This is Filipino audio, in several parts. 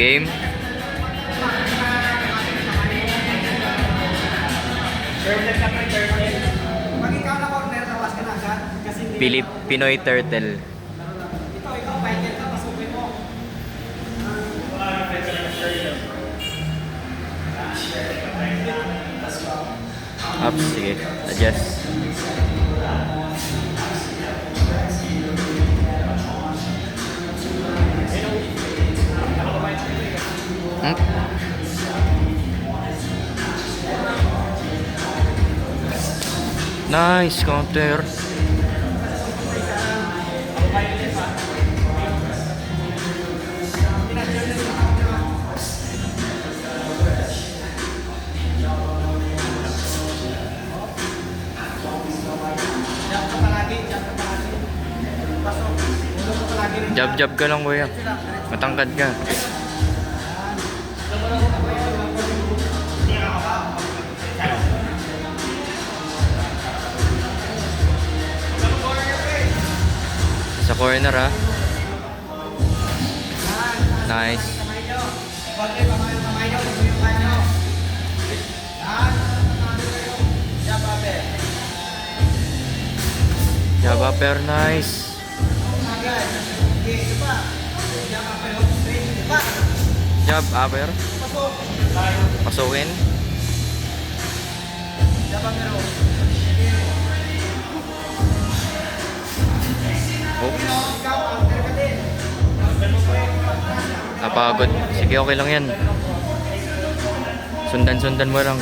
Game. Turtle ka pa, turtle. Pag ikaw na corner, tawas ka na agad. Kasi Pinoy Turtle. ikaw, fighter ka, pasukin mo. Up, sige. Adjust. Nice counter. Jab-jab ka lang, kuya. Matangkad ka. Sa corner, ha. Nice. Jab upper, nice. Jab upper. Pasukin. Oops. Napagod. Sige, okay lang yan. Sundan-sundan mo lang.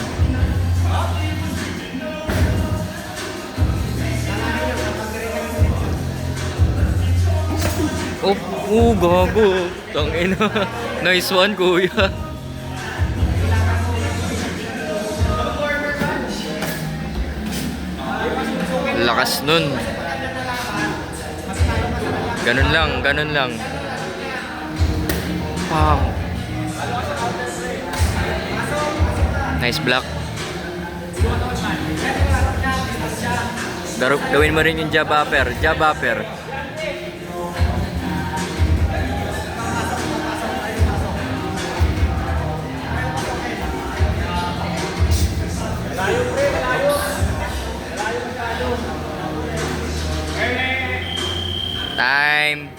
Oh, gago. Tangina. Nice one, kuya. Lakas nun. Ganun lang, ganun lang. Wow. Nice block. Gawin mo rin yung jab upper. Jab upper. Time.